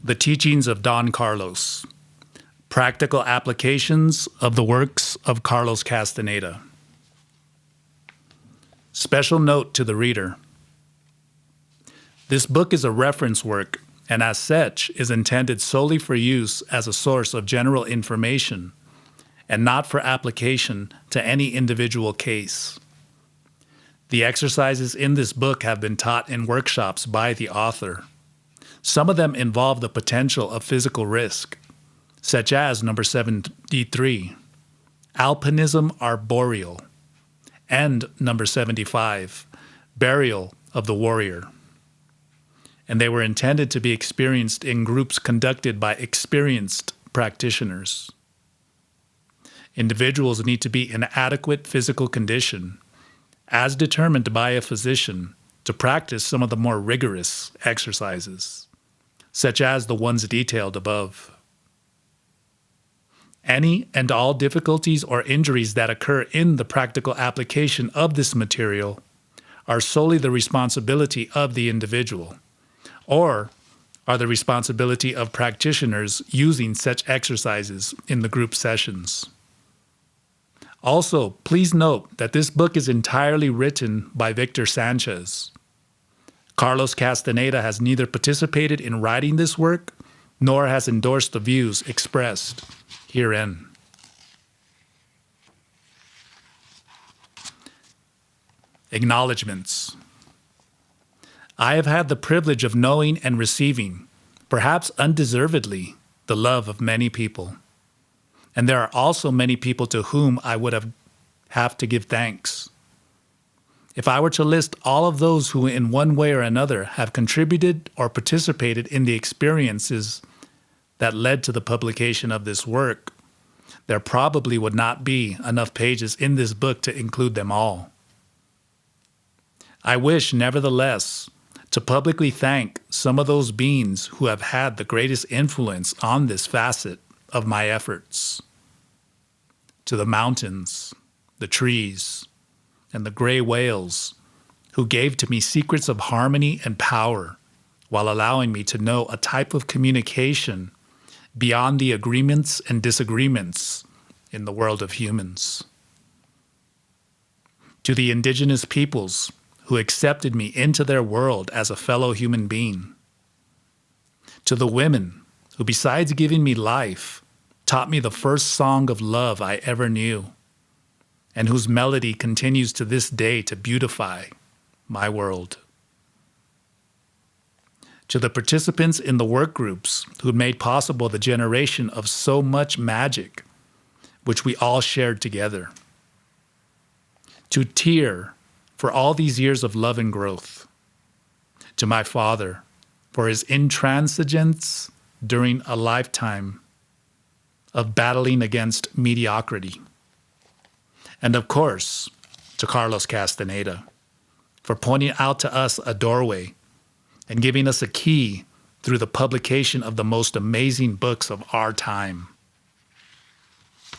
The Teachings of Don Carlos. Practical Applications of the Works of Carlos Castaneda. Special note to the reader. This book is a reference work and as such is intended solely for use as a source of general information and not for application to any individual case. The exercises in this book have been taught in workshops by the author. Some of them involve the potential of physical risk, such as number 73, Alpinism Arboreal, and number 75, Burial of the Warrior. And they were intended to be experienced in groups conducted by experienced practitioners. Individuals need to be in adequate physical condition, as determined by a physician, to practice some of the more rigorous exercises, such as the ones detailed above. Any and all difficulties or injuries that occur in the practical application of this material are solely the responsibility of the individual, or are the responsibility of practitioners using such exercises in the group sessions. Also, please note that this book is entirely written by Victor Sanchez. Carlos Castaneda has neither participated in writing this work nor has endorsed the views expressed herein. Acknowledgements. I have had the privilege of knowing and receiving, perhaps undeservedly, the love of many people. And there are also many people to whom I would have to give thanks. If I were to list all of those who in one way or another have contributed or participated in the experiences that led to the publication of this work, there probably would not be enough pages in this book to include them all. I wish, nevertheless, to publicly thank some of those beings who have had the greatest influence on this facet of my efforts. To the mountains, the trees, and the gray whales who gave to me secrets of harmony and power while allowing me to know a type of communication beyond the agreements and disagreements in the world of humans. To the indigenous peoples who accepted me into their world as a fellow human being. To the women who, besides giving me life, taught me the first song of love I ever knew, and whose melody continues to this day to beautify my world. To the participants in the work groups who made possible the generation of so much magic, which we all shared together. To Tyr, for all these years of love and growth. To my father, for his intransigence during a lifetime of battling against mediocrity. And of course, to Carlos Castaneda, for pointing out to us a doorway and giving us a key through the publication of the most amazing books of our time.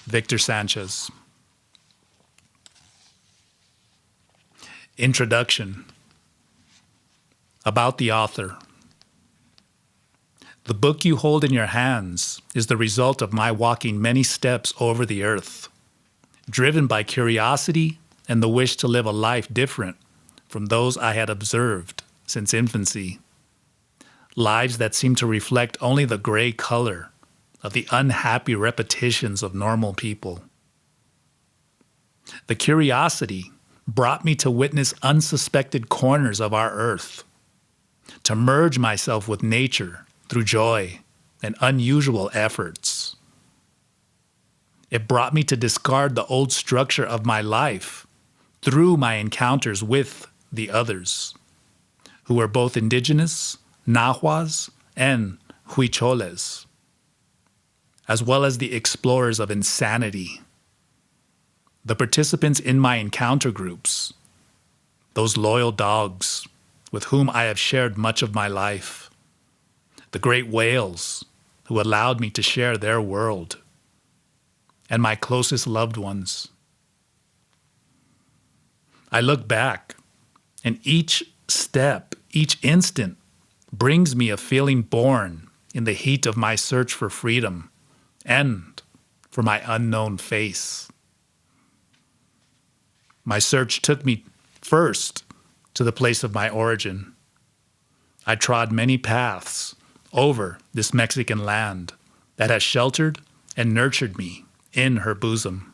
Victor Sanchez. Introduction. About the author. The book you hold in your hands is the result of my walking many steps over the earth, driven by curiosity and the wish to live a life different from those I had observed since infancy. Lives that seem to reflect only the gray color of the unhappy repetitions of normal people. The curiosity brought me to witness unsuspected corners of our earth, to merge myself with nature through joy and unusual efforts. It brought me to discard the old structure of my life through my encounters with the others, who were both indigenous, Nahuas, and Huicholes, as well as the explorers of insanity. The participants in my encounter groups, those loyal dogs with whom I have shared much of my life, the great whales who allowed me to share their world, and my closest loved ones. I look back, and each step, each instant, brings me a feeling born in the heat of my search for freedom and for my unknown face. My search took me first to the place of my origin. I trod many paths over this Mexican land that has sheltered and nurtured me in her bosom.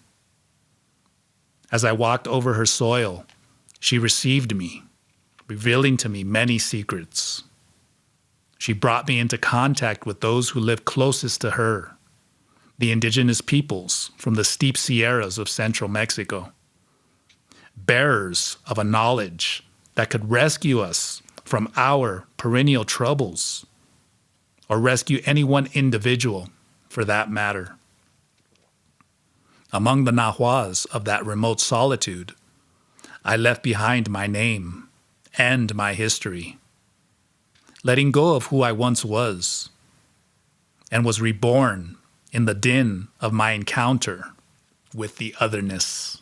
As I walked over her soil, she received me, revealing to me many secrets. She brought me into contact with those who lived closest to her, the indigenous peoples from the steep Sierras of central Mexico, bearers of a knowledge that could rescue us from our perennial troubles, or rescue any one individual for that matter. Among the Nahuas of that remote solitude, I left behind my name and my history, letting go of who I once was, and was reborn in the din of my encounter with the otherness.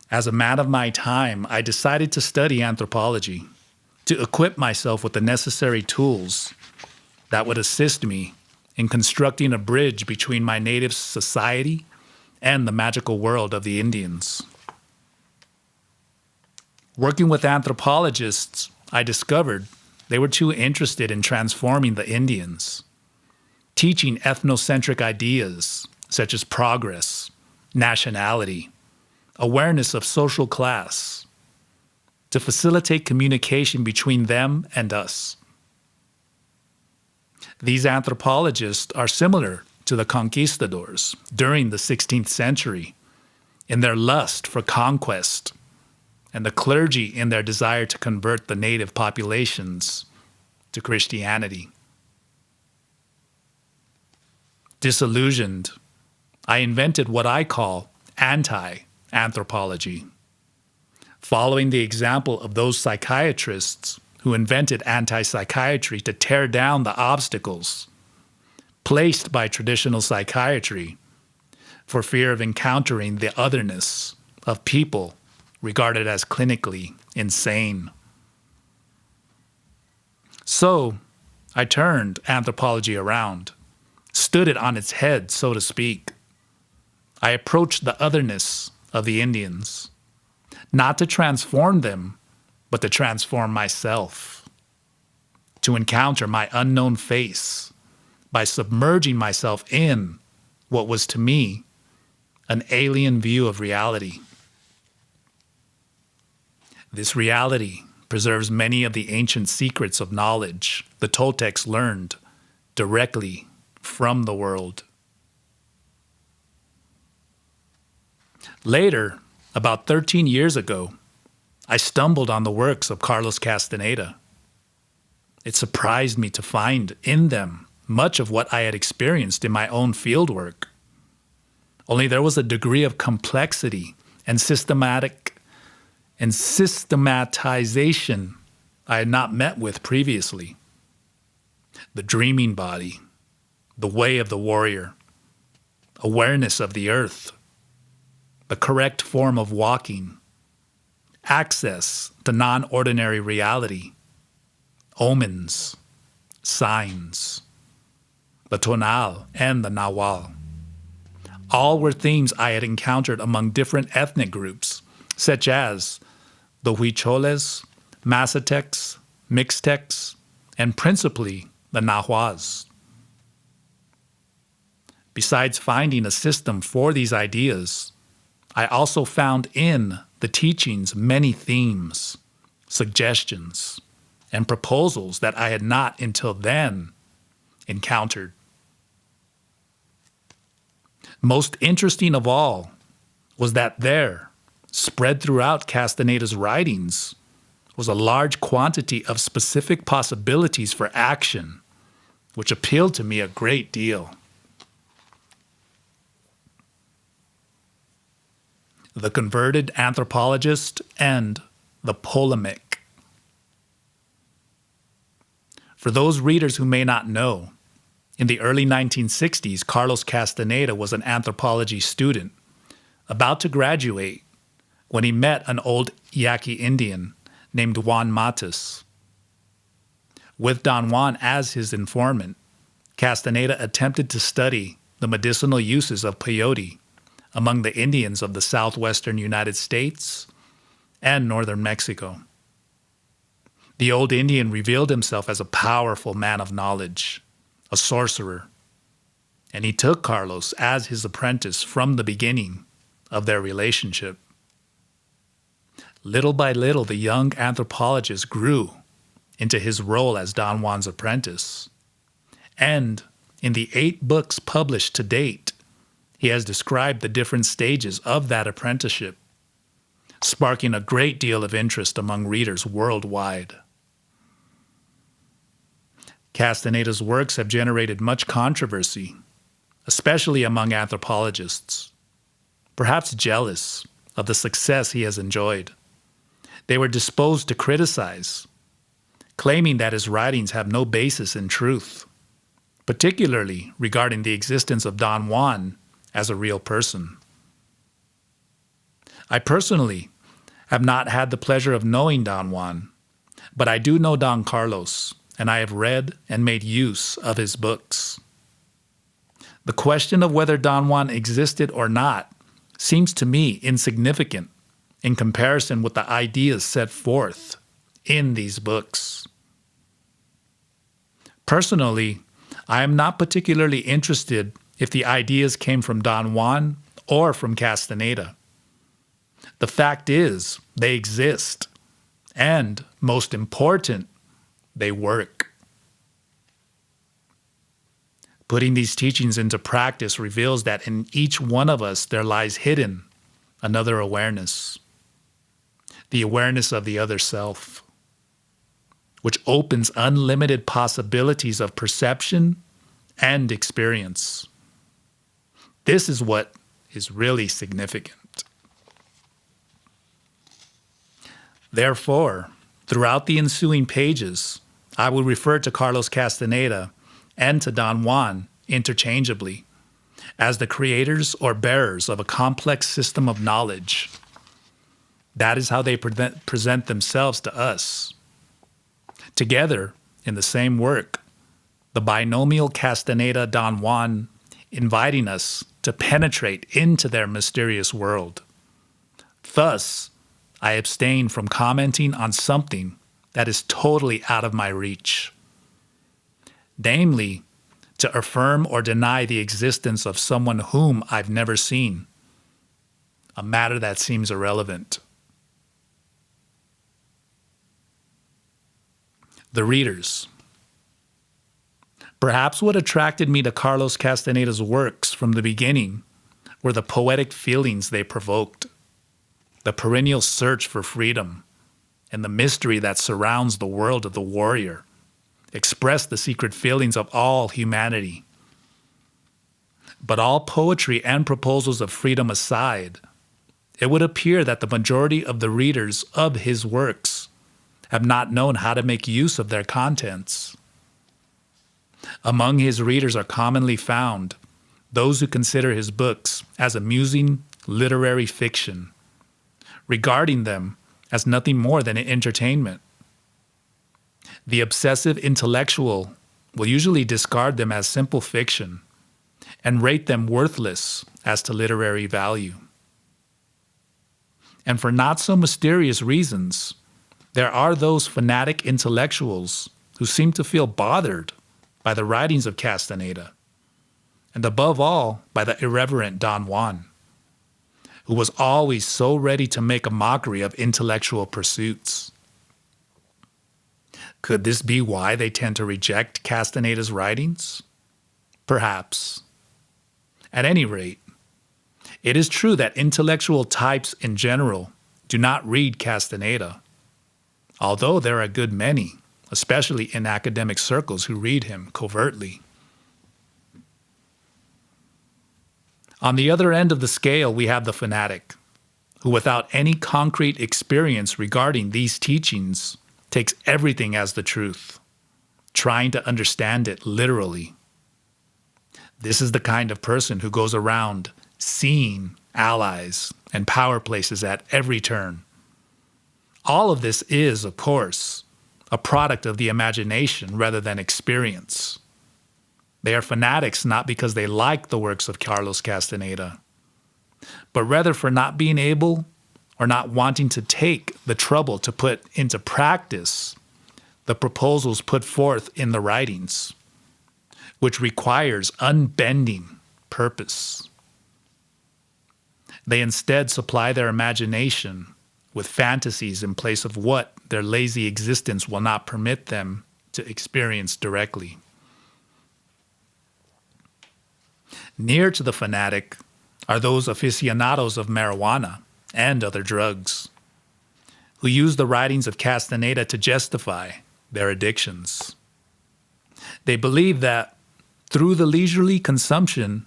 As a man of my time, I decided to study anthropology, to equip myself with the necessary tools that would assist me in constructing a bridge between my native society and the magical world of the Indians. Working with anthropologists, I discovered they were too interested in transforming the Indians, teaching ethnocentric ideas such as progress, nationality, awareness of social class, to facilitate communication between them and us. These anthropologists are similar to the conquistadors during the 16th century in their lust for conquest, and the clergy in their desire to convert the native populations to Christianity. Disillusioned, I invented what I call anti-anthropology, following the example of those psychiatrists who invented anti-psychiatry to tear down the obstacles placed by traditional psychiatry for fear of encountering the otherness of people regarded as clinically insane. So, I turned anthropology around, stood it on its head, so to speak. I approached the otherness of the Indians, not to transform them, but to transform myself, to encounter my unknown face by submerging myself in what was to me an alien view of reality. This reality preserves many of the ancient secrets of knowledge the Toltecs learned directly from the world. Later, about 13 years ago, I stumbled on the works of Carlos Castaneda. It surprised me to find in them much of what I had experienced in my own fieldwork. Only there was a degree of complexity and systematization I had not met with previously. The dreaming body, the way of the warrior, awareness of the earth, the correct form of walking, access to non-ordinary reality, omens, signs, the tonal and the nahual. All were themes I had encountered among different ethnic groups, such as the Huicholes, Mazatecs, Mixtecs, and principally the Nahuas. Besides finding a system for these ideas, I also found in the teachings many themes, suggestions, and proposals that I had not until then encountered. Most interesting of all was that there, spread throughout Castaneda's writings, was a large quantity of specific possibilities for action, which appealed to me a great deal. The Converted Anthropologist and the Polemic. For those readers who may not know, in the early 1960s, Carlos Castaneda was an anthropology student about to graduate when he met an old Yaqui Indian named Juan Matus. With Don Juan as his informant, Castaneda attempted to study the medicinal uses of peyote among the Indians of the southwestern United States and northern Mexico. The old Indian revealed himself as a powerful man of knowledge, a sorcerer, and he took Carlos as his apprentice from the beginning of their relationship. Little by little, the young anthropologist grew into his role as Don Juan's apprentice. And in the 8 books published to date, he has described the different stages of that apprenticeship, sparking a great deal of interest among readers worldwide. Castaneda's works have generated much controversy, especially among anthropologists, perhaps jealous of the success he has enjoyed. They were disposed to criticize, claiming that his writings have no basis in truth, particularly regarding the existence of Don Juan as a real person. I personally have not had the pleasure of knowing Don Juan, but I do know Don Carlos, and I have read and made use of his books. The question of whether Don Juan existed or not seems to me insignificant in comparison with the ideas set forth in these books. Personally, I am not particularly interested if the ideas came from Don Juan or from Castaneda. The fact is, they exist, and, most important, they work. Putting these teachings into practice reveals that in each one of us there lies hidden another awareness, the awareness of the other self, which opens unlimited possibilities of perception and experience. This is what is really significant. Therefore, throughout the ensuing pages, I will refer to Carlos Castaneda and to Don Juan interchangeably as the creators or bearers of a complex system of knowledge. That is how they present themselves to us. Together, in the same work, the binomial Castaneda-Don Juan, inviting us to penetrate into their mysterious world. Thus, I abstain from commenting on something that is totally out of my reach. Namely, to affirm or deny the existence of someone whom I've never seen, a matter that seems irrelevant. The readers. Perhaps what attracted me to Carlos Castaneda's works from the beginning were the poetic feelings they provoked, the perennial search for freedom, and the mystery that surrounds the world of the warrior, express the secret feelings of all humanity. But all poetry and proposals of freedom aside, it would appear that the majority of the readers of his works have not known how to make use of their contents. Among his readers are commonly found those who consider his books as amusing literary fiction, regarding them as nothing more than an entertainment. The obsessive intellectual will usually discard them as simple fiction and rate them worthless as to literary value. And for not so mysterious reasons, there are those fanatic intellectuals who seem to feel bothered by the writings of Castaneda, and above all, by the irreverent Don Juan, who was always so ready to make a mockery of intellectual pursuits. Could this be why they tend to reject Castaneda's writings? Perhaps. At any rate, it is true that intellectual types in general do not read Castaneda, although there are a good many, especially in academic circles, who read him covertly. On the other end of the scale, we have the fanatic, who without any concrete experience regarding these teachings takes everything as the truth, trying to understand it literally. This is the kind of person who goes around seeing allies and power places at every turn. All of this is, of course, a product of the imagination rather than experience. They are fanatics not because they like the works of Carlos Castaneda, but rather for not being able or not wanting to take the trouble to put into practice the proposals put forth in the writings, which requires unbending purpose. They instead supply their imagination with fantasies in place of what their lazy existence will not permit them to experience directly. Near to the fanatic are those aficionados of marijuana and other drugs, who use the writings of Castaneda to justify their addictions. They believe that through the leisurely consumption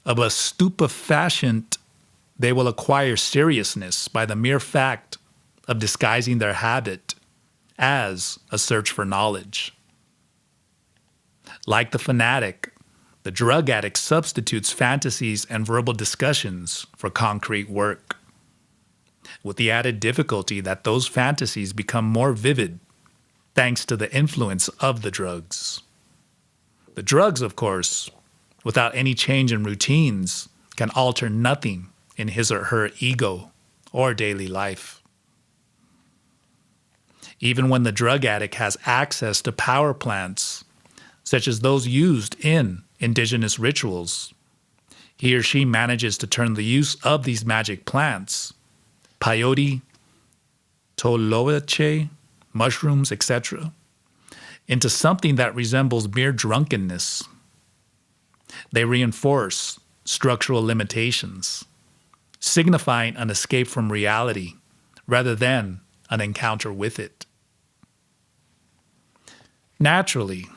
of a stupefacient, they will acquire seriousness by the mere fact of disguising their habit as a search for knowledge. Like the fanatic, the drug addict substitutes fantasies and verbal discussions for concrete work, with the added difficulty that those fantasies become more vivid thanks to the influence of the drugs. The drugs, of course, without any change in routines, can alter nothing in his or her ego or daily life. Even when the drug addict has access to power plants, such as those used in indigenous rituals, he or she manages to turn the use of these magic plants, peyote, toloache, mushrooms, etc., into something that resembles mere drunkenness. They reinforce structural limitations, signifying an escape from reality rather than an encounter with it. Naturally,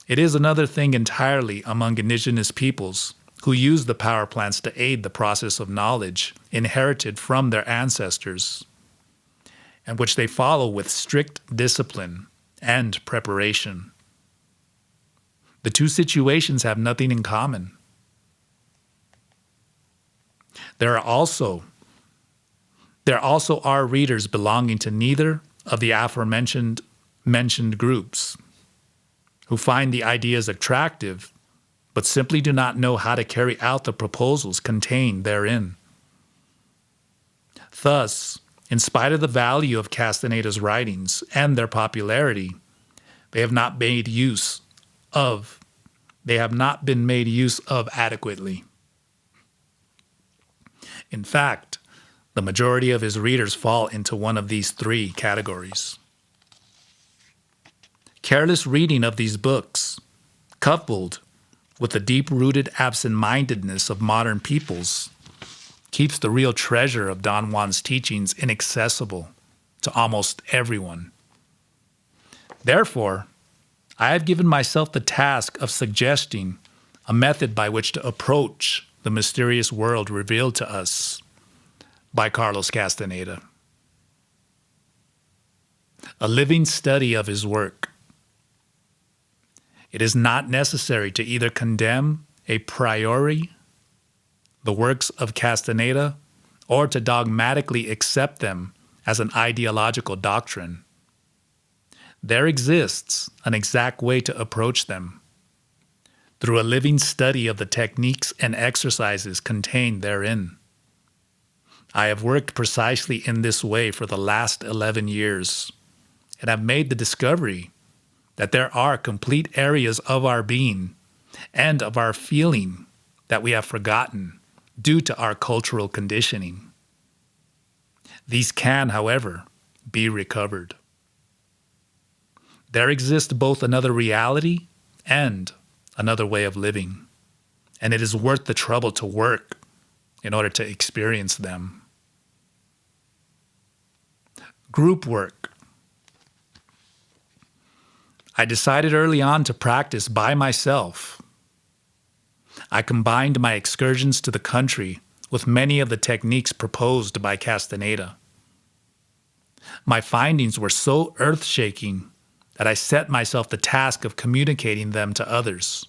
it is another thing entirely among indigenous peoples who use the power plants to aid the process of knowledge inherited from their ancestors, and which they follow with strict discipline and preparation. The two situations have nothing in common. There also are readers belonging to neither of the aforementioned groups who find the ideas attractive but simply do not know how to carry out the proposals contained therein. Thus, in spite of the value of Castaneda's writings and their popularity, they have not been made use of adequately. In fact, the majority of his readers fall into one of these three categories. Careless reading of these books, coupled with the deep-rooted absent-mindedness of modern peoples, keeps the real treasure of Don Juan's teachings inaccessible to almost everyone. Therefore, I have given myself the task of suggesting a method by which to approach the mysterious world revealed to us by Carlos Castaneda. A living study of his work. It is not necessary to either condemn a priori the works of Castaneda or to dogmatically accept them as an ideological doctrine. There exists an exact way to approach them, through a living study of the techniques and exercises contained therein. I have worked precisely in this way for the last 11 years, and have made the discovery that there are complete areas of our being and of our feeling that we have forgotten due to our cultural conditioning. These can, however, be recovered. There exists both another reality and another way of living, and it is worth the trouble to work in order to experience them. Group work. I decided early on to practice by myself. I combined my excursions to the country with many of the techniques proposed by Castaneda. My findings were so earth-shaking that I set myself the task of communicating them to others,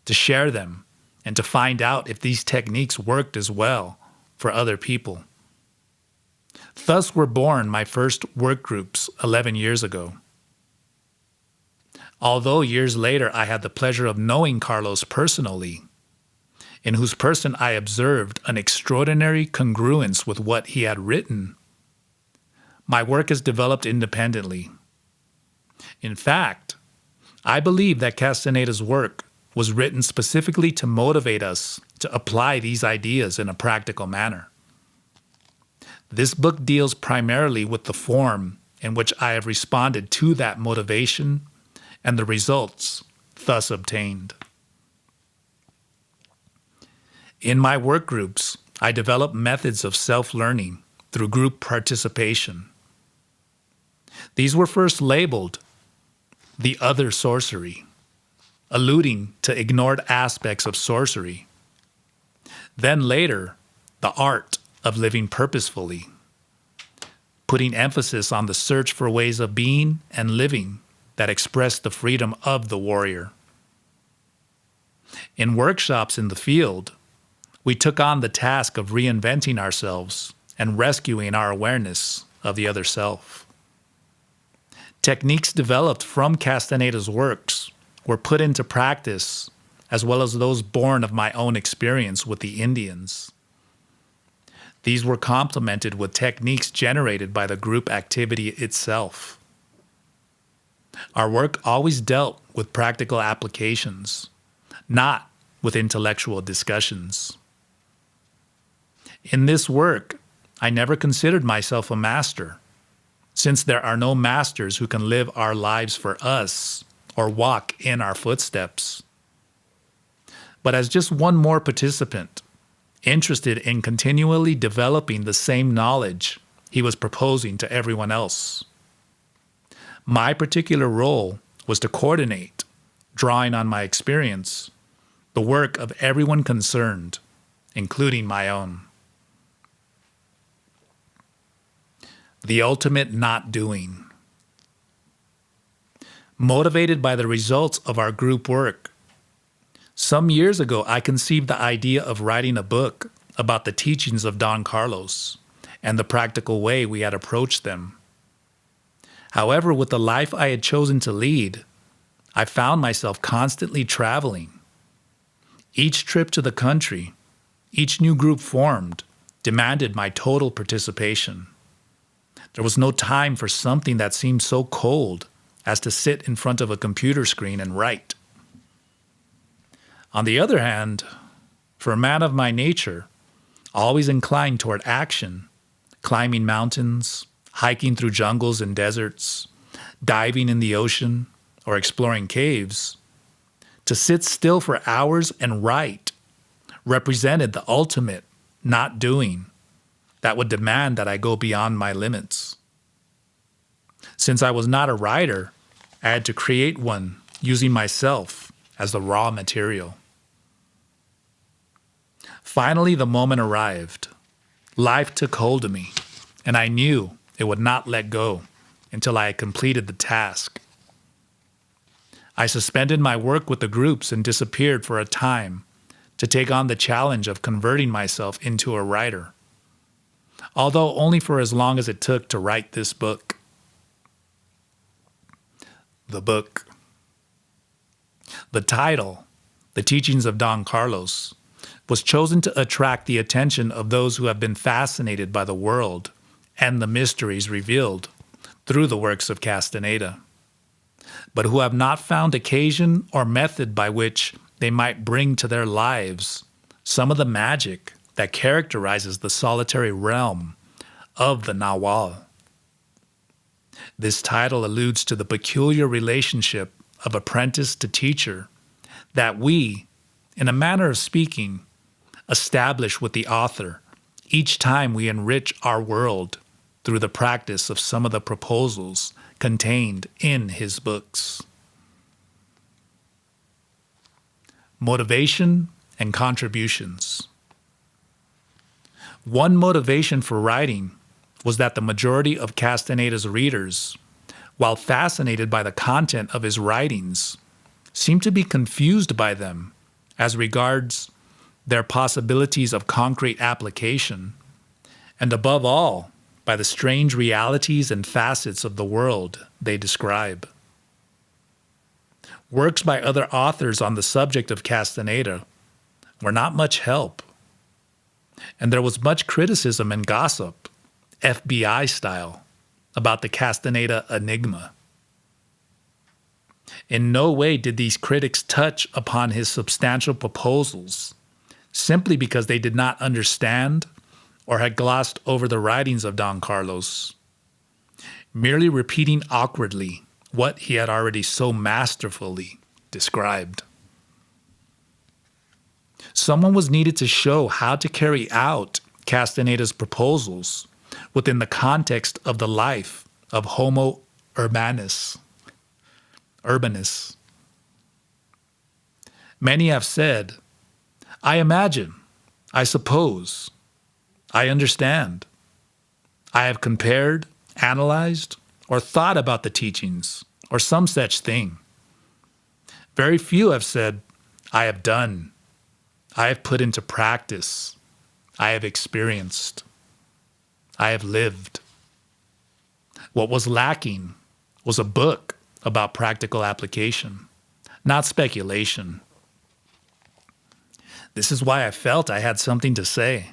to share them, and to find out if these techniques worked as well for other people. Thus were born my first work groups 11 years ago. Although years later I had the pleasure of knowing Carlos personally, in whose person I observed an extraordinary congruence with what he had written, my work has developed independently. In fact, I believe that Castaneda's work was written specifically to motivate us to apply these ideas in a practical manner. This book deals primarily with the form in which I have responded to that motivation and the results thus obtained. In my work groups, I develop methods of self-learning through group participation. These were first labeled the other sorcery, alluding to ignored aspects of sorcery. Then later, the art of living purposefully, putting emphasis on the search for ways of being and living that express the freedom of the warrior. In workshops in the field, we took on the task of reinventing ourselves and rescuing our awareness of the other self. Techniques developed from Castaneda's works were put into practice, as well as those born of my own experience with the Indians. These were complemented with techniques generated by the group activity itself. Our work always dealt with practical applications, not with intellectual discussions. In this work, I never considered myself a master, since there are no masters who can live our lives for us or walk in our footsteps. But as just one more participant, interested in continually developing the same knowledge he was proposing to everyone else. My particular role was to coordinate, drawing on my experience, the work of everyone concerned, including my own. The ultimate not doing. Motivated by the results of our group work, some years ago I conceived the idea of writing a book about the teachings of Don Carlos and the practical way we had approached them. However, with the life I had chosen to lead, I found myself constantly traveling. Each trip to the country, each new group formed, demanded my total participation. There was no time for something that seemed so cold as to sit in front of a computer screen and write. On the other hand, for a man of my nature, always inclined toward action, climbing mountains, hiking through jungles and deserts, diving in the ocean, or exploring caves, to sit still for hours and write represented the ultimate not doing that would demand that I go beyond my limits. Since I was not a writer, I had to create one using myself as the raw material. Finally, the moment arrived. Life took hold of me, and I knew it would not let go until I had completed the task. I suspended my work with the groups and disappeared for a time to take on the challenge of converting myself into a writer, although only for as long as it took to write this book. The book. The title, The Teachings of Don Carlos, was chosen to attract the attention of those who have been fascinated by the world and the mysteries revealed through the works of Castaneda, but who have not found occasion or method by which they might bring to their lives some of the magic that characterizes the solitary realm of the Nahual. This title alludes to the peculiar relationship of apprentice to teacher that we, in a manner of speaking, establish with the author each time we enrich our world through the practice of some of the proposals contained in his books. Motivation and contributions. One motivation for writing was that the majority of Castaneda's readers, while fascinated by the content of his writings, seemed to be confused by them as regards their possibilities of concrete application, and above all, by the strange realities and facets of the world they describe. Works by other authors on the subject of Castaneda were not much help, and there was much criticism and gossip, FBI style, about the Castaneda enigma. In no way did these critics touch upon his substantial proposals, simply because they did not understand or had glossed over the writings of Don Carlos, merely repeating awkwardly what he had already so masterfully described. Someone was needed to show how to carry out Castaneda's proposals within the context of the life of Homo urbanus. Many have said, I imagine, I suppose, I understand. I have compared, analyzed, or thought about the teachings, or some such thing. Very few have said, I have done, I have put into practice, I have experienced, I have lived. What was lacking was a book about practical application, not speculation. This is why I felt I had something to say.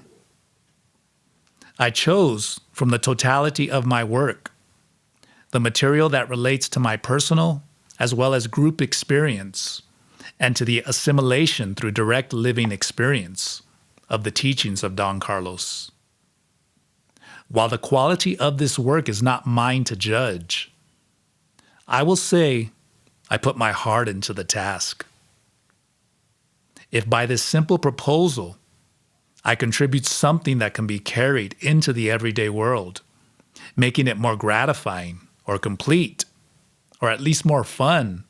I chose from the totality of my work the material that relates to my personal as well as group experience and to the assimilation through direct living experience of the teachings of Don Carlos. While the quality of this work is not mine to judge, I will say I put my heart into the task. If by this simple proposal I contribute something that can be carried into the everyday world, making it more gratifying or complete, or at least more fun,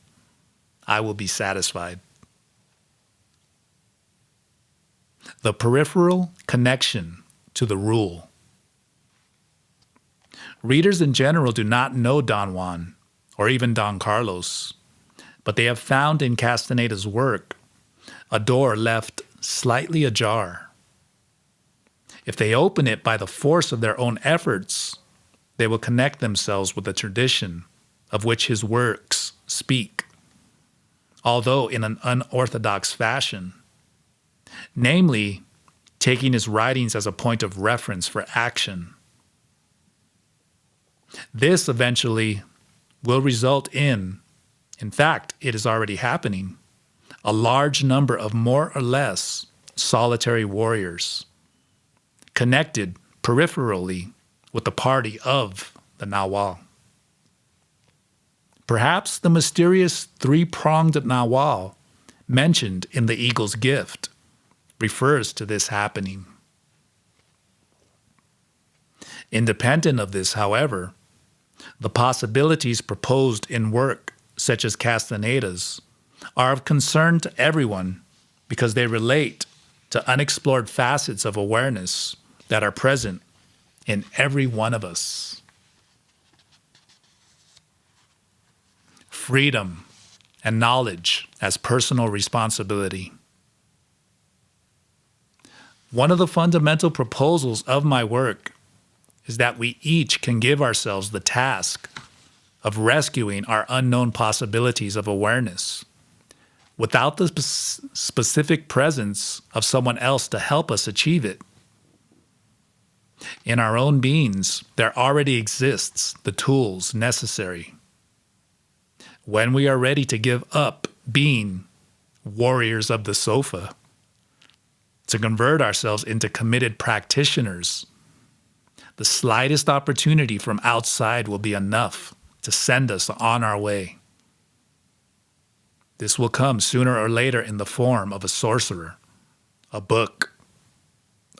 I will be satisfied. The peripheral connection to the rule. Readers in general do not know Don Juan or even Don Carlos, but they have found in Castaneda's work a door left slightly ajar. If they open it by the force of their own efforts, they will connect themselves with the tradition of which his works speak, although in an unorthodox fashion, namely, taking his writings as a point of reference for action. This eventually will result in fact, it is already happening, a large number of more or less solitary warriors, connected peripherally with the party of the Nahual. Perhaps the mysterious three-pronged Nahual mentioned in the Eagle's Gift refers to this happening. Independent of this, however, the possibilities proposed in work such as Castaneda's are of concern to everyone because they relate to unexplored facets of awareness that are present in every one of us. Freedom and knowledge as personal responsibility. One of the fundamental proposals of my work is that we each can give ourselves the task of rescuing our unknown possibilities of awareness without the specific presence of someone else to help us achieve it. In our own beings, there already exists the tools necessary. When we are ready to give up being warriors of the sofa, to convert ourselves into committed practitioners, the slightest opportunity from outside will be enough to send us on our way. This will come sooner or later in the form of a sorcerer, a book,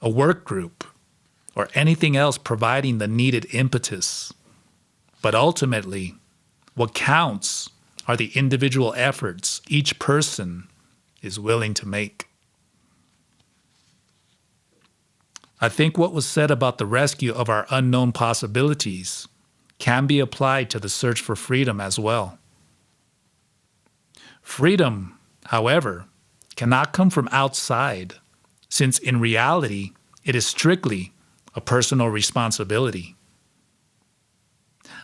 a work group, or anything else providing the needed impetus. But ultimately, what counts are the individual efforts each person is willing to make. I think what was said about the rescue of our unknown possibilities can be applied to the search for freedom as well. Freedom, however, cannot come from outside, since in reality, it is strictly a personal responsibility,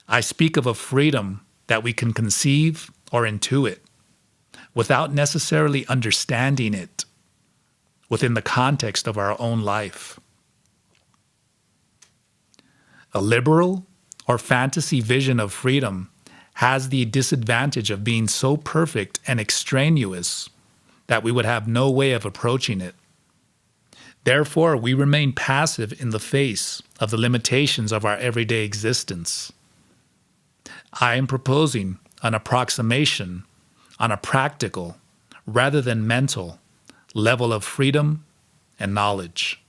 I speak of a freedom that we can conceive or intuit without necessarily understanding it within the context of our own life. A liberal or fantasy vision of freedom has the disadvantage of being so perfect and extraneous that we would have no way of approaching it. Therefore, we remain passive in the face of the limitations of our everyday existence. I am proposing an approximation on a practical, rather than mental, level of freedom and knowledge.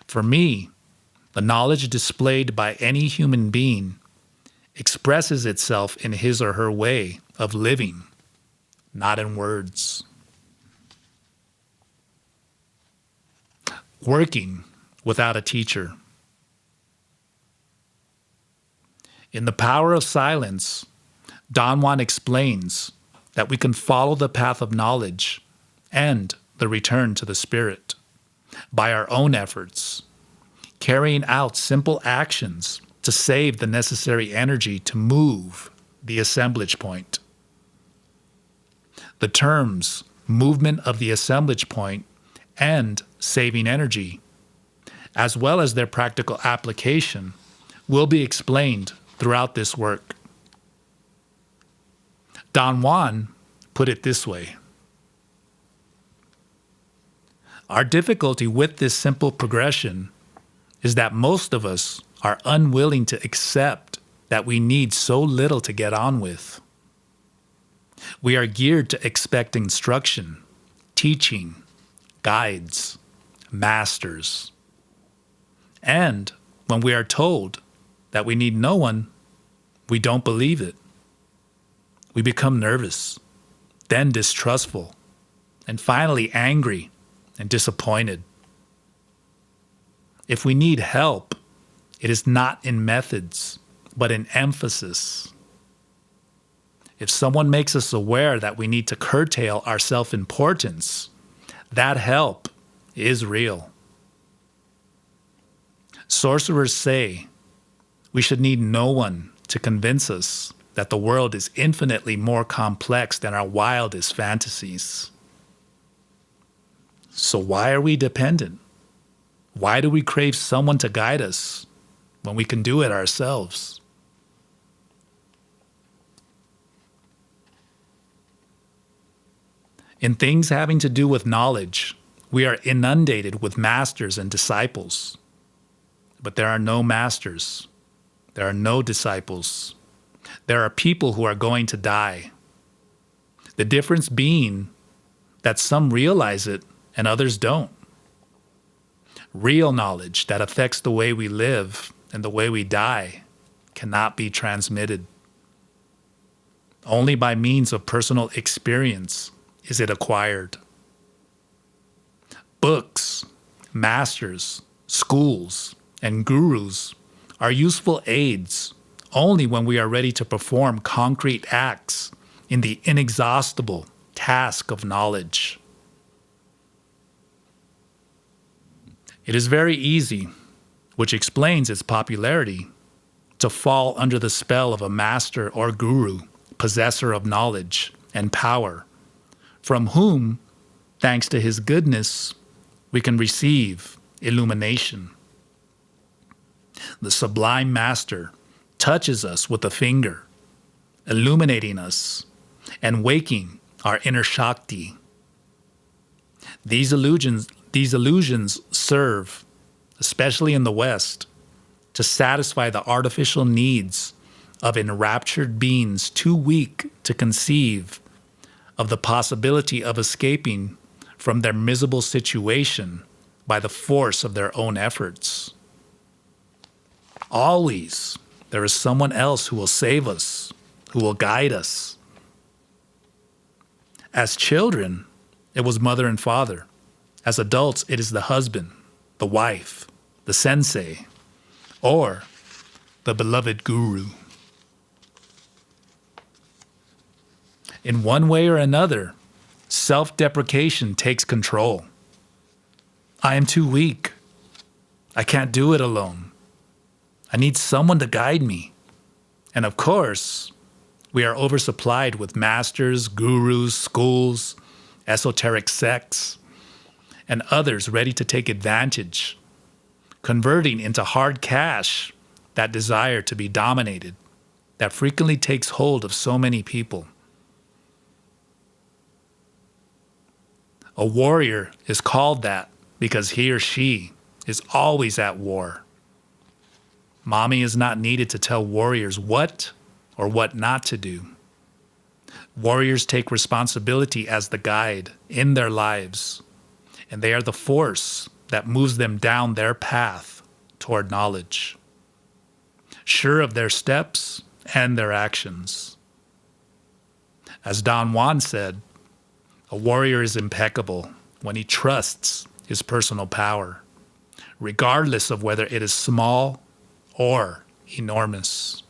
For me, the knowledge displayed by any human being expresses itself in his or her way of living, not in words. Working without a teacher. In The Power of Silence, Don Juan explains that we can follow the path of knowledge and the return to the spirit by our own efforts, carrying out simple actions to save the necessary energy to move the assemblage point. The terms movement of the assemblage point and saving energy, as well as their practical application, will be explained throughout this work. Don Juan put it this way: our difficulty with this simple progression is that most of us are unwilling to accept that we need so little to get on with. We are geared to expect instruction, teaching, guides, masters. And when we are told that we need no one, we don't believe it. We become nervous, then distrustful, and finally angry and disappointed. If we need help, it is not in methods, but in emphasis. If someone makes us aware that we need to curtail our self-importance, that help is real. Sorcerers say we should need no one to convince us that the world is infinitely more complex than our wildest fantasies. So why are we dependent? Why do we crave someone to guide us when we can do it ourselves? In things having to do with knowledge, we are inundated with masters and disciples. But there are no masters. There are no disciples. There are people who are going to die. The difference being that some realize it and others don't. Real knowledge that affects the way we live and the way we die cannot be transmitted. Only by means of personal experience is it acquired. Books, masters, schools, and gurus are useful aids only when we are ready to perform concrete acts in the inexhaustible task of knowledge. It is very easy, which explains its popularity, to fall under the spell of a master or guru, possessor of knowledge and power, from whom, thanks to his goodness, we can receive illumination. The sublime master touches us with a finger, illuminating us and waking our inner Shakti. These illusions serve, especially in the West, to satisfy the artificial needs of enraptured beings too weak to conceive of the possibility of escaping from their miserable situation by the force of their own efforts. Always, there is someone else who will save us, who will guide us. As children, it was mother and father. As adults, it is the husband, the wife, the sensei, or the beloved guru. In one way or another, self-deprecation takes control. I am too weak. I can't do it alone. I need someone to guide me. And of course, we are oversupplied with masters, gurus, schools, esoteric sects, and others ready to take advantage, converting into hard cash that desire to be dominated that frequently takes hold of so many people. A warrior is called that because he or she is always at war. Mommy is not needed to tell warriors what or what not to do. Warriors take responsibility as the guide in their lives, and they are the force that moves them down their path toward knowledge, sure of their steps and their actions. As Don Juan said, a warrior is impeccable when he trusts his personal power, regardless of whether it is small or enormous.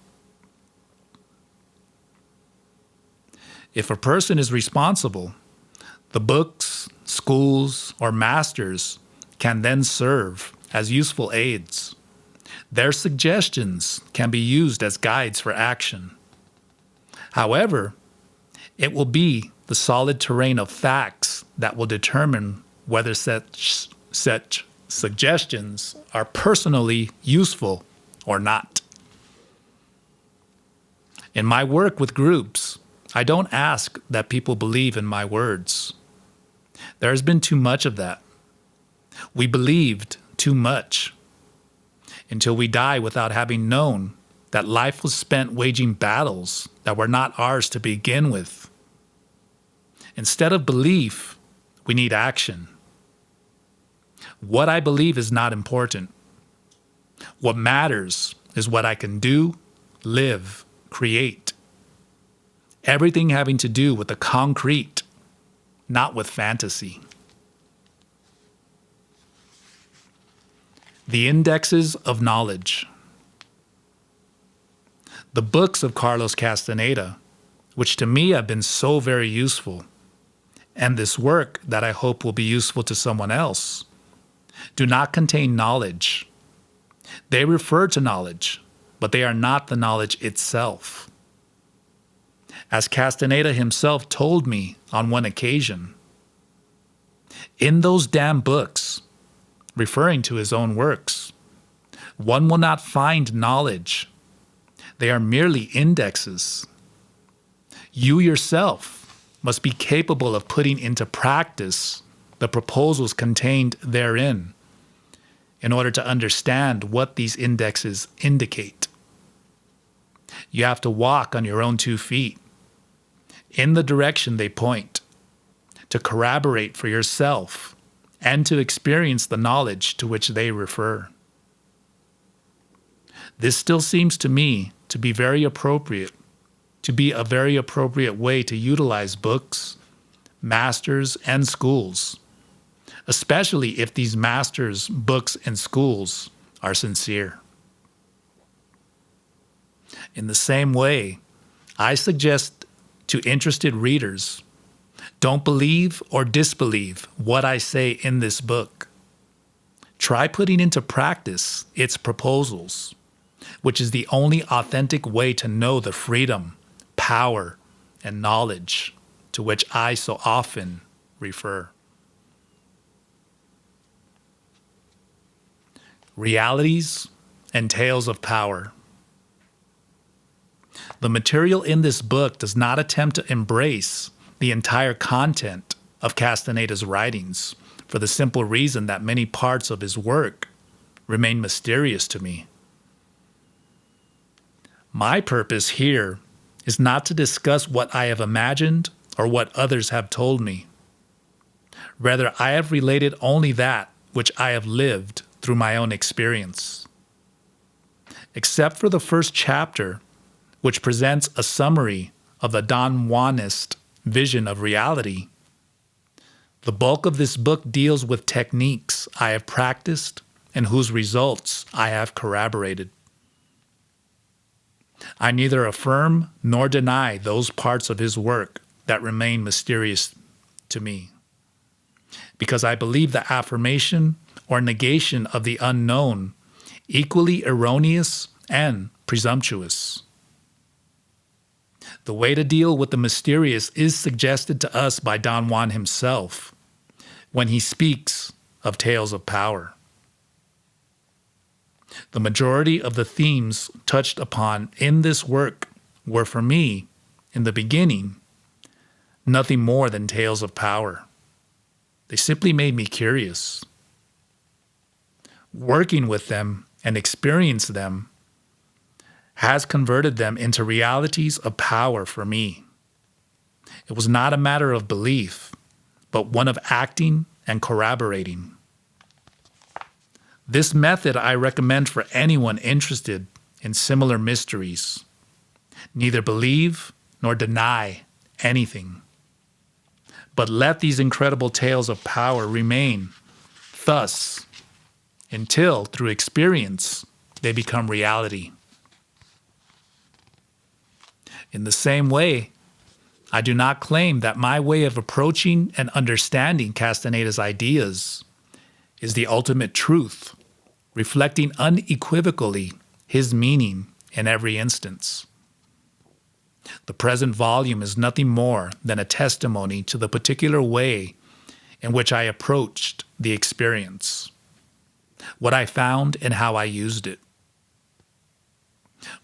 If a person is responsible, the books, schools, or masters can then serve as useful aids. Their suggestions can be used as guides for action. However, it will be the solid terrain of facts that will determine whether such suggestions are personally useful or not. In my work with groups, I don't ask that people believe in my words. There has been too much of that. We believed too much until we die without having known that life was spent waging battles that were not ours to begin with. Instead of belief, we need action. What I believe is not important. What matters is what I can do, live, create. Everything having to do with the concrete, not with fantasy. The Indexes of Knowledge. The books of Carlos Castaneda, which to me have been so very useful, and this work that I hope will be useful to someone else, do not contain knowledge. They refer to knowledge, but they are not the knowledge itself. As Castaneda himself told me on one occasion, in those damn books, referring to his own works, one will not find knowledge. They are merely indexes. You yourself must be capable of putting into practice the proposals contained therein in order to understand what these indexes indicate. You have to walk on your own 2 feet, in the direction they point, to corroborate for yourself and to experience the knowledge to which they refer. This still seems to me to be very appropriate, to be a very appropriate way to utilize books, masters, and schools, especially if these masters, books, and schools are sincere. In the same way, I suggest to interested readers, don't believe or disbelieve what I say in this book. Try putting into practice its proposals, which is the only authentic way to know the freedom, power, and knowledge to which I so often refer. Realities and Tales of Power. The material in this book does not attempt to embrace the entire content of Castaneda's writings for the simple reason that many parts of his work remain mysterious to me. My purpose here is not to discuss what I have imagined or what others have told me. Rather, I have related only that which I have lived through my own experience. Except for the first chapter, which presents a summary of the Don Juanist vision of reality, the bulk of this book deals with techniques I have practiced and whose results I have corroborated. I neither affirm nor deny those parts of his work that remain mysterious to me, because I believe the affirmation or negation of the unknown equally erroneous and presumptuous. The way to deal with the mysterious is suggested to us by Don Juan himself when he speaks of tales of power. The majority of the themes touched upon in this work were, for me, in the beginning, nothing more than tales of power. They simply made me curious. Working with them and experiencing them has converted them into realities of power for me. It was not a matter of belief, but one of acting and corroborating. This method I recommend for anyone interested in similar mysteries. Neither believe nor deny anything, but let these incredible tales of power remain thus until, through experience, they become reality. In the same way, I do not claim that my way of approaching and understanding Castaneda's ideas is the ultimate truth, reflecting unequivocally his meaning in every instance. The present volume is nothing more than a testimony to the particular way in which I approached the experience, what I found and how I used it.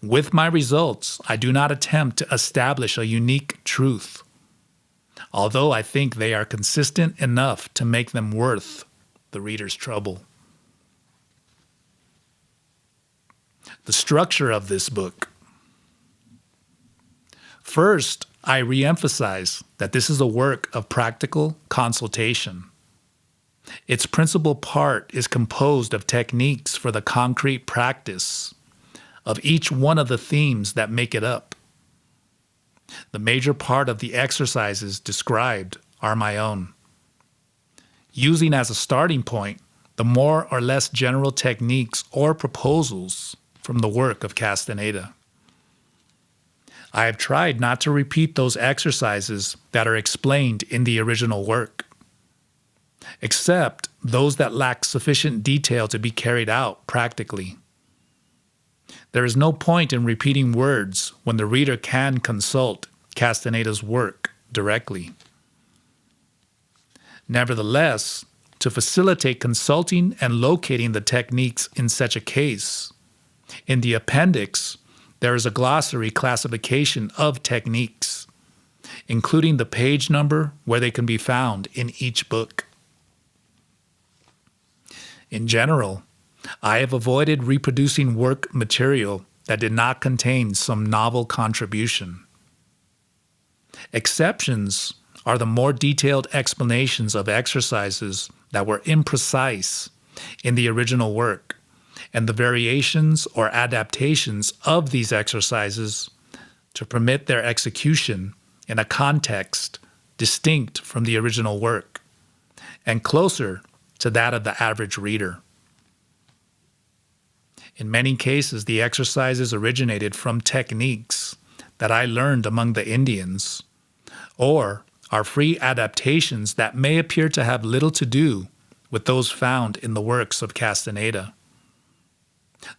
With my results, I do not attempt to establish a unique truth, although I think they are consistent enough to make them worth the reader's trouble. The structure of this book. First, I reemphasize that this is a work of practical consultation. Its principal part is composed of techniques for the concrete practice of each one of the themes that make it up. The major part of the exercises described are my own, using as a starting point the more or less general techniques or proposals from the work of Castaneda. I have tried not to repeat those exercises that are explained in the original work, except those that lack sufficient detail to be carried out practically. There is no point in repeating words when the reader can consult Castaneda's work directly. Nevertheless, to facilitate consulting and locating the techniques in such a case, in the appendix, there is a glossary classification of techniques, including the page number where they can be found in each book. In general, I have avoided reproducing work material that did not contain some novel contribution. Exceptions are the more detailed explanations of exercises that were imprecise in the original work, and the variations or adaptations of these exercises to permit their execution in a context distinct from the original work and closer to that of the average reader. In many cases, the exercises originated from techniques that I learned among the Indians, or are free adaptations that may appear to have little to do with those found in the works of Castaneda.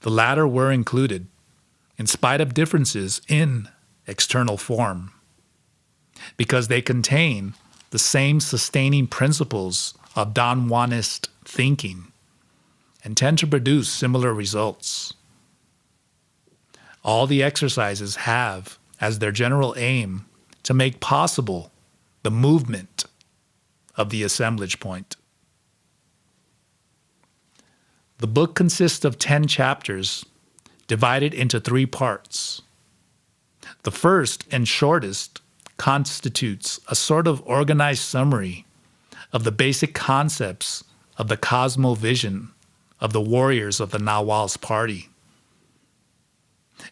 The latter were included, in spite of differences in external form, because they contain the same sustaining principles of Don Juanist thinking and tend to produce similar results. All the exercises have as their general aim to make possible the movement of the assemblage point. The book consists of 10 chapters divided into 3 parts. The first and shortest constitutes a sort of organized summary of the basic concepts of the cosmovision of the warriors of the Nahual's party,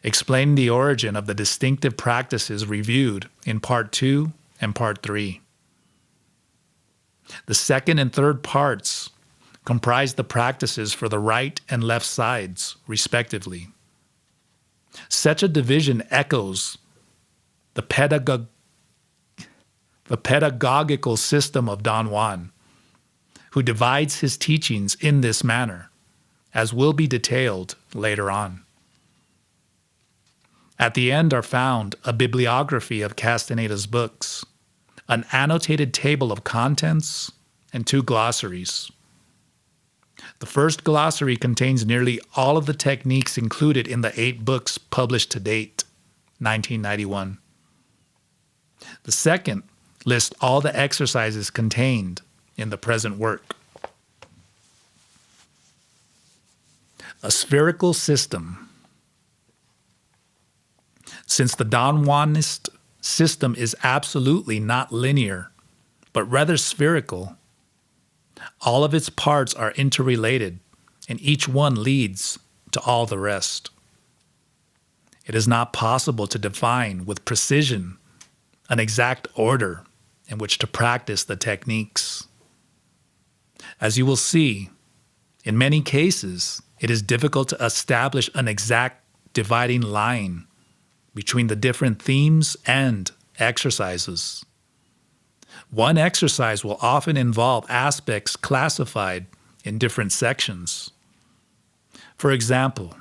explaining the origin of the distinctive practices reviewed in Part 2 and Part 3. The second and third parts comprise the practices for the right and left sides, respectively. Such a division echoes the pedagogical system of Don Juan, who divides his teachings in this manner as will be detailed later on. At the end are found a bibliography of Castaneda's books, an annotated table of contents, and 2 glossaries. The first glossary contains nearly all of the techniques included in the 8 books published to date, 1991. The second lists all the exercises contained in the present work. A spherical system. Since the Don Juanist system is absolutely not linear, but rather spherical, all of its parts are interrelated, and each one leads to all the rest. It is not possible to define with precision an exact order in which to practice the techniques. As you will see, in many cases, it is difficult to establish an exact dividing line between the different themes and exercises. One exercise will often involve aspects classified in different sections. For example,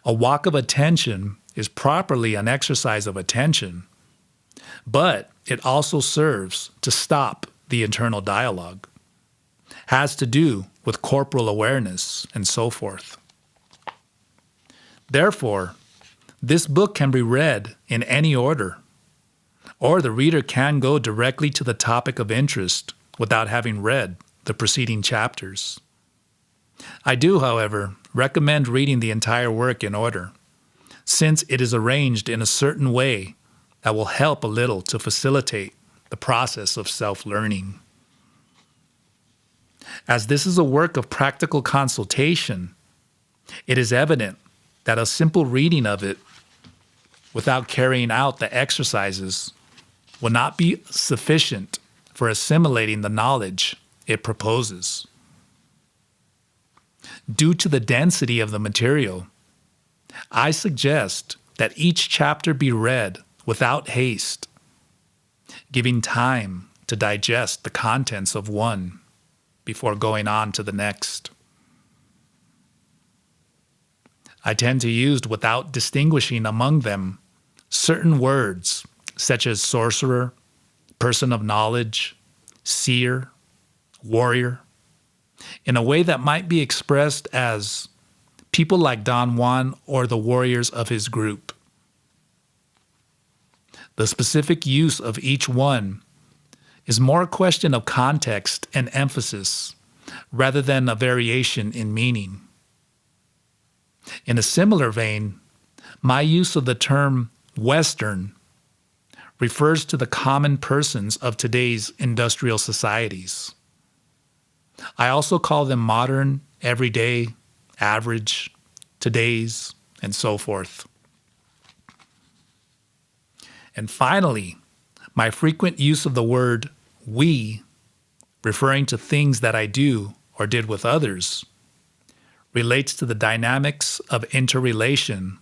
a walk of attention is properly an exercise of attention, but it also serves to stop the internal dialogue, has to do with corporal awareness, and so forth. Therefore, this book can be read in any order, or the reader can go directly to the topic of interest without having read the preceding chapters. I do, however, recommend reading the entire work in order, since it is arranged in a certain way that will help a little to facilitate the process of self-learning. As this is a work of practical consultation, it is evident that a simple reading of it without carrying out the exercises will not be sufficient for assimilating the knowledge it proposes. Due to the density of the material, I suggest that each chapter be read without haste, giving time to digest the contents of one before going on to the next. I tend to use, without distinguishing among them, certain words such as sorcerer, person of knowledge, seer, warrior, in a way that might be expressed as people like Don Juan or the warriors of his group. The specific use of each one is more a question of context and emphasis rather than a variation in meaning. In a similar vein, my use of the term Western refers to the common persons of today's industrial societies. I also call them modern, everyday, average, today's, and so forth. And finally, my frequent use of the word we, referring to things that I do or did with others, relates to the dynamics of interrelation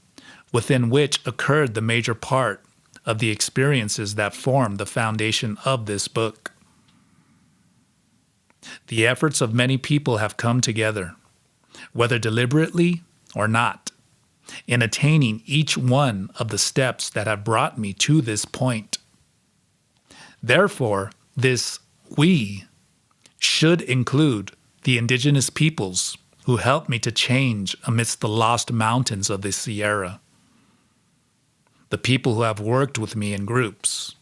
within which occurred the major part of the experiences that form the foundation of this book. The efforts of many people have come together, whether deliberately or not, in attaining each one of the steps that have brought me to this point. Therefore, this we should include the indigenous peoples who helped me to change amidst the lost mountains of the Sierra, the people who have worked with me in groups,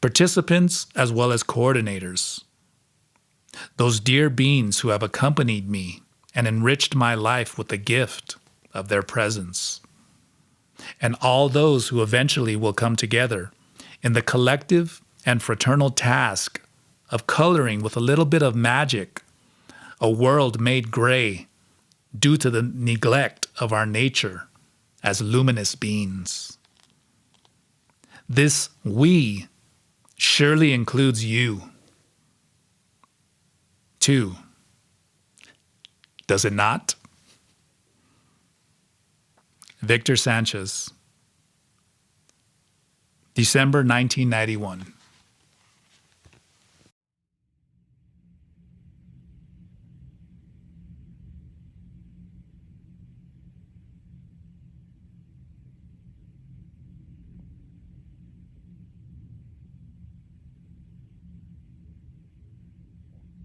participants as well as coordinators, those dear beings who have accompanied me and enriched my life with the gift of their presence, and all those who eventually will come together in the collective and fraternal task of coloring with a little bit of magic a world made gray due to the neglect of our nature as luminous beings. This we surely includes you, too. Does it not? Victor Sanchez, December 1991.